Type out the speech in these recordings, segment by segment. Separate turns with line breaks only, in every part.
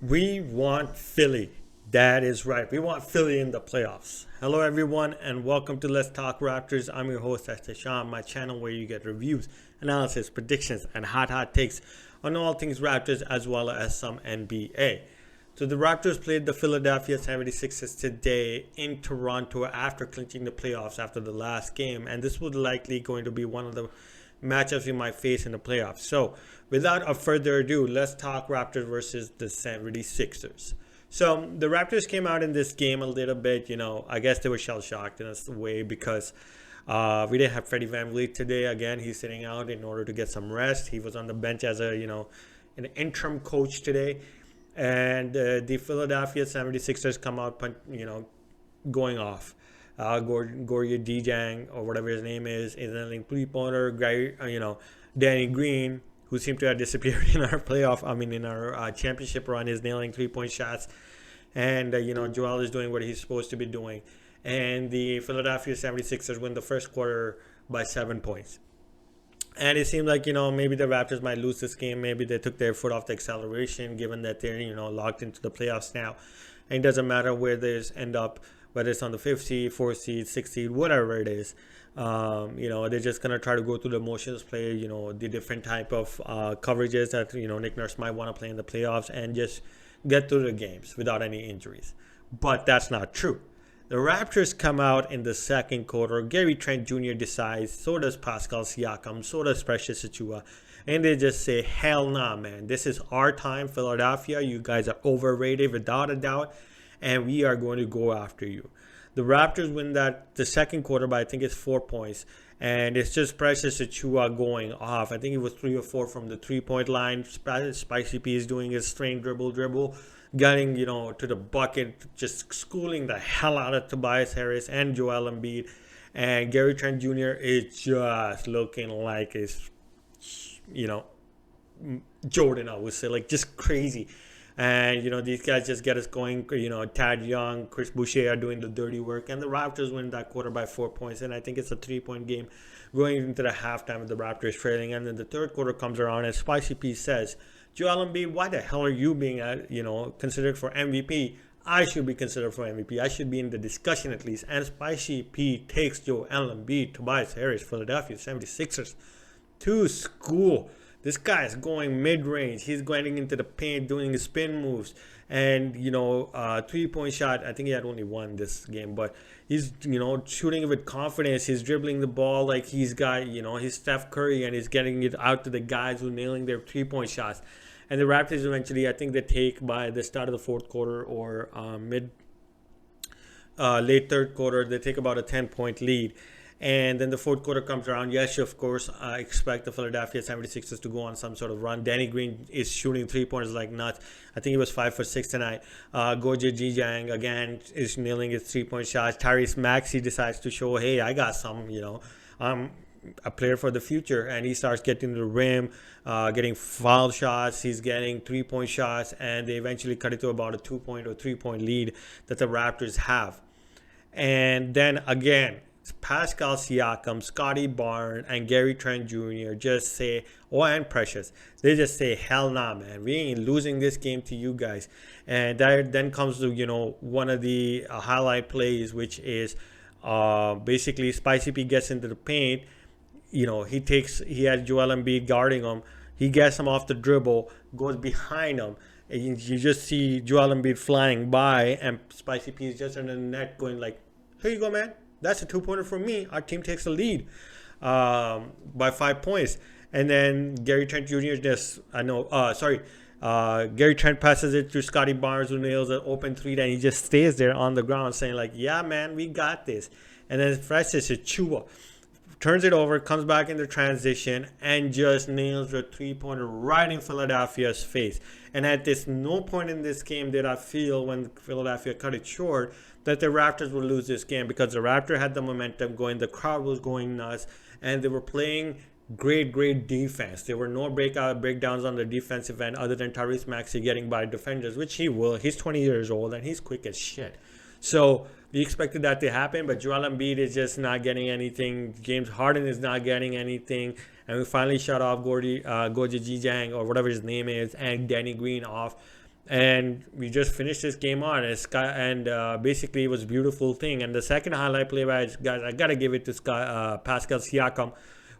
We want Philly. That is right. We want Philly in the playoffs. Hello, everyone, and welcome to Let's Talk Raptors. I'm your host, Sean, my channel where you get reviews, analysis, predictions, and hot takes on all things Raptors as well as some NBA. So the Raptors played the Philadelphia 76ers today in Toronto after clinching the playoffs after the last game, and this was likely going to be one of the matchups we might face in the playoffs. So, without a further ado, let's talk Raptors versus the 76ers. So, the Raptors came out in this game a little bit, I guess they were shell shocked in a way because we didn't have Freddie VanVleet today. Again, he's sitting out in order to get some rest. He was on the bench as an interim coach today. And the Philadelphia 76ers come out, going off. Goria Dijang or whatever his name is a three-pointer. Danny Green, who seemed to have disappeared in our in our championship run, is nailing three-point shots. And, Joel is doing what he's supposed to be doing. And the Philadelphia 76ers win the first quarter by 7 points. And it seemed like, maybe the Raptors might lose this game. Maybe they took their foot off the acceleration, given that they're, locked into the playoffs now. And it doesn't matter where they end up, whether it's on the 5th seed, 4th seed, 6th seed, whatever it is. They're just going to try to go through the motions, play, the different type of coverages that, Nick Nurse might want to play in the playoffs and just get through the games without any injuries. But that's not true. The Raptors come out in the second quarter. Gary Trent Jr. decides, so does Pascal Siakam, so does Precious Achiuwa. And they just say, hell nah, man. This is our time, Philadelphia. You guys are overrated without a doubt. And we are going to go after you. The Raptors win the second quarter by, I think it's 4 points. And it's just Precious Achiuwa going off. I think it was 3 or 4 from the three-point line. Spicy P is doing his strain dribble. Getting, to the bucket, just schooling the hell out of Tobias Harris and Joel Embiid. And Gary Trent Jr. is just looking like Jordan, I would say, like just crazy. And, these guys just get us going. Tad Young, Chris Boucher are doing the dirty work. And the Raptors win that quarter by 4 points. And I think it's a 3-point game going into the halftime with the Raptors trailing. And then the third quarter comes around and Spicy P says, Joel Embiid, why the hell are you being, considered for MVP? I should be considered for MVP. I should be in the discussion at least. And Spicy P takes Joel Embiid, Tobias Harris, Philadelphia 76ers to school. This guy is going mid-range. He's going into the paint, doing his spin moves. And, three-point shot. I think he had only one this game. But he's, shooting it with confidence. He's dribbling the ball like he's got, he's Steph Curry. And he's getting it out to the guys who are nailing their three-point shots. And the Raptors eventually, I think they take by the start of the fourth quarter or late third quarter, they take about a 10-point lead. And then the fourth quarter comes around. Yes, of course, I expect the Philadelphia 76ers to go on some sort of run. Danny Green is shooting three-pointers like nuts. I think he was 5 for 6 tonight. Goja Jijang, again, is nailing his three-point shots. Tyrese Maxey decides to show, hey, I got some, I'm a player for the future. And he starts getting to the rim, getting foul shots. He's getting three-point shots. And they eventually cut it to about a 2-point or 3-point lead that the Raptors have. And then again, Pascal Siakam, Scotty Barnes, and Gary Trent Jr. just say, and Precious, they just say, hell nah, man. We ain't losing this game to you guys. And that then comes to, one of the highlight plays, which is basically Spicy P gets into the paint. He had Joel Embiid guarding him. He gets him off the dribble, goes behind him. And you just see Joel Embiid flying by, and Spicy P is just in the net going like, here you go, man. That's a 2-pointer for me. Our team takes the lead by 5 points. And then Gary Trent Jr. Gary Trent passes it to Scotty Barnes, who nails an open three. And he just stays there on the ground saying like, yeah, man, we got this. And then Precious Achiuwa turns it over, comes back in the transition, and just nails the three-pointer right in Philadelphia's face. And at no point in this game did I feel, when Philadelphia cut it short, that the Raptors would lose this game, because the Raptors had the momentum going, the crowd was going nuts, and they were playing great defense. There were no breakdowns on the defensive end other than Tyrese Maxey getting by defenders, which he will. He's 20 years old, and he's quick as shit. So we expected that to happen, but Joel Embiid is just not getting anything. James Harden is not getting anything. And we finally shut off Goja Jijang, or whatever his name is, and Danny Green off. And we just finished this game on and basically it was a beautiful thing. And the second highlight play, guys, I gotta give it to Pascal Siakam,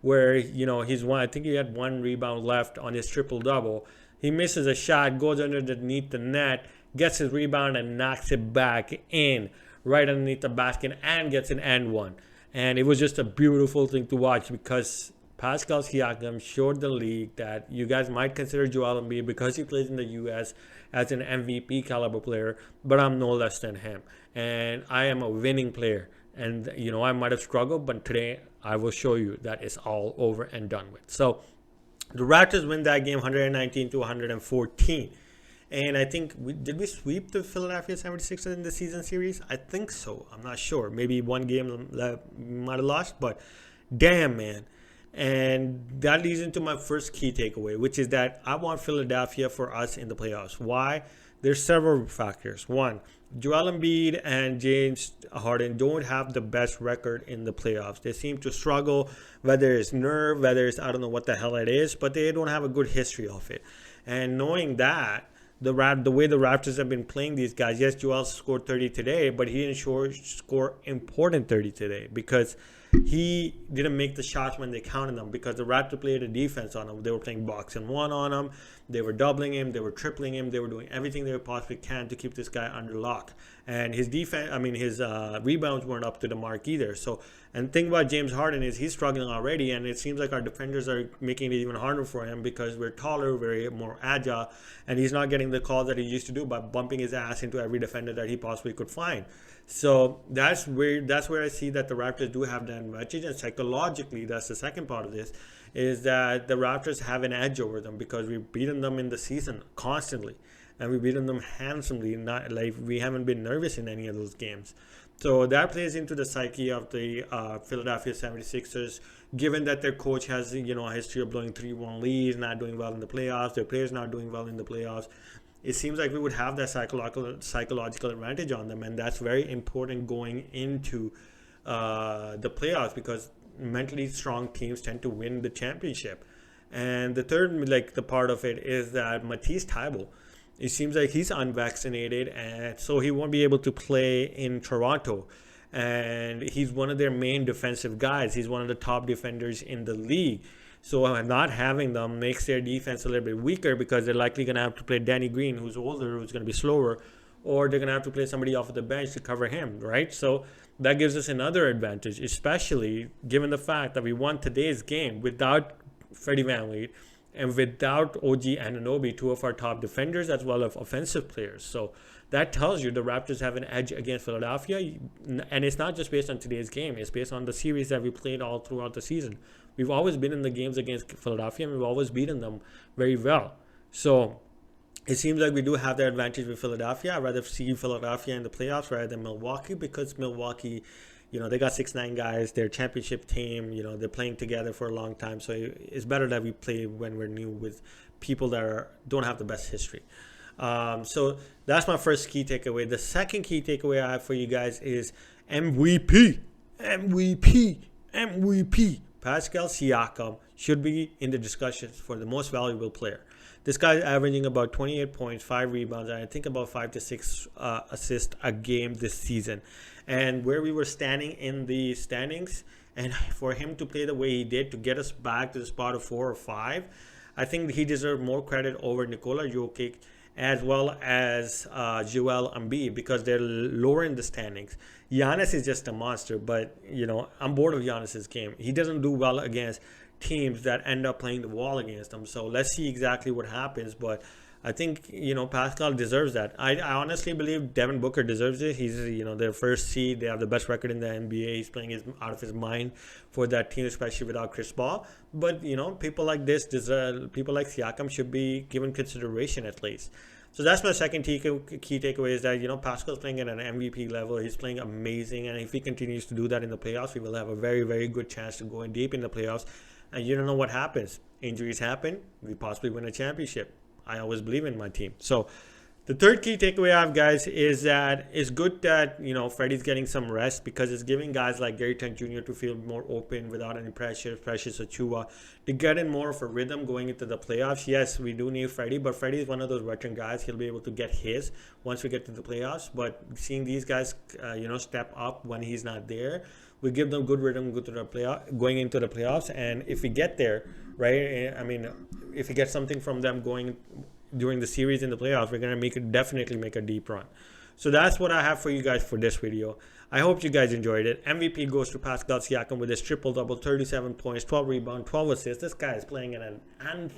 where he's one. I think he had one rebound left on his triple double. He misses a shot, goes underneath the net, gets his rebound and knocks it back in right underneath the basket and gets an and one. And it was just a beautiful thing to watch because Pascal Siakam showed the league that you guys might consider Joel Embiid because he plays in the U.S. as an MVP caliber player, but I'm no less than him. And I am a winning player. And, I might have struggled, but today I will show you that it's all over and done with. So the Raptors win that game 119 to 114. And I think, did we sweep the Philadelphia 76ers in the season series? I think so. I'm not sure. Maybe one game that might have lost, but damn, man. And that leads into my first key takeaway, which is that I want Philadelphia for us in the playoffs. Why? There's several factors. One, Joel Embiid and James Harden don't have the best record in the playoffs. They seem to struggle, whether it's nerve, whether it's I don't know what the hell it is, but they don't have a good history of it. And knowing that, the way the Raptors have been playing these guys, yes, Joel scored 30 today, but he didn't score important 30 today because he didn't make the shots when they counted them because the Raptors played a defense on him. They were playing box and one on him. They were doubling him. They were tripling him. They were doing everything they possibly can to keep this guy under lock. And his his rebounds weren't up to the mark either. So, and the thing about James Harden is he's struggling already, and it seems like our defenders are making it even harder for him because we're taller, we're more agile, and he's not getting the calls that he used to do by bumping his ass into every defender that he possibly could find. So that's where I see that the Raptors do have the advantage, and psychologically, that's the second part of this, is that the Raptors have an edge over them because we've beaten them in the season constantly, and we've beaten them handsomely. Not like we haven't been nervous in any of those games. So that plays into the psyche of the Philadelphia 76ers, given that their coach has a history of blowing 3-1 leads, not doing well in the playoffs, their players not doing well in the playoffs. It seems like we would have that psychological advantage on them, and that's very important going into the playoffs because mentally strong teams tend to win the championship. And the third, the part of it is that Matisse Thybulle, it seems like he's unvaccinated, and so he won't be able to play in Toronto. And he's one of their main defensive guys. He's one of the top defenders in the league. So not having them makes their defense a little bit weaker because they're likely going to have to play Danny Green, who's older, who's going to be slower, or they're going to have to play somebody off of the bench to cover him, right? So that gives us another advantage, especially given the fact that we won today's game without Freddie VanVleet and without OG Anunoby, two of our top defenders as well as offensive players. So that tells you the Raptors have an edge against Philadelphia. And it's not just based on today's game. It's based on the series that we played all throughout the season. We've always been in the games against Philadelphia, and we've always beaten them very well. So it seems like we do have the advantage with Philadelphia. I'd rather see Philadelphia in the playoffs rather than Milwaukee because Milwaukee, they got 6'9" guys. They're a championship team. They're playing together for a long time. So it's better that we play when we're new with people that don't have the best history. So that's my first key takeaway. The second key takeaway I have for you guys is MVP. Pascal Siakam should be in the discussions for the most valuable player. This guy's averaging about 28 points, 5 rebounds, and I think about 5 to 6 assists a game this season. And where we were standing in the standings, and for him to play the way he did to get us back to the spot of 4 or 5, I think he deserved more credit over Nikola Jokic as well as Joel Embiid because they're lower in the standings. Giannis is just a monster, but I'm bored of Giannis's game. He doesn't do well against teams that end up playing the wall against him. So let's see exactly what happens. But I think Pascal deserves that. I honestly believe Devin Booker deserves it. He's their first seed. They have the best record in the NBA. He's playing out of his mind for that team, especially without Chris Paul. But people like this deserve. People like Siakam should be given consideration at least. So that's my second key takeaway is that, Pascal's playing at an MVP level. He's playing amazing. And if he continues to do that in the playoffs, we will have a very, very good chance to go in deep in the playoffs. And you don't know what happens. Injuries happen. We possibly win a championship. I always believe in my team. So The third key takeaway I have, guys, is that it's good that, Freddie's getting some rest because it's giving guys like Gary Trent Jr. to feel more open without any pressure, Precious Achua, to get in more of a rhythm going into the playoffs. Yes, we do need Freddie, but Freddie is one of those veteran guys. He'll be able to get his once we get to the playoffs. But seeing these guys, step up when he's not there, we give them good rhythm going into the playoffs. And if we get there, right, I mean, if we get something from them going during the series in the playoffs, we're going to definitely make a deep run. So that's what I have for you guys for this video. I hope you guys enjoyed it. MVP goes to Pascal Siakam with his triple-double, 37 points, 12 rebounds, 12 assists. This guy is playing at an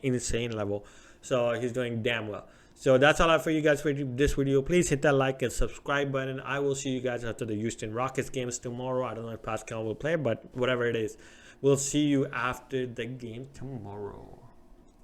insane level. So he's doing damn well. So that's all I have for you guys for this video. Please hit that like and subscribe button. I will see you guys after the Houston Rockets games tomorrow. I don't know if Pascal will play, but whatever it is, we'll see you after the game tomorrow.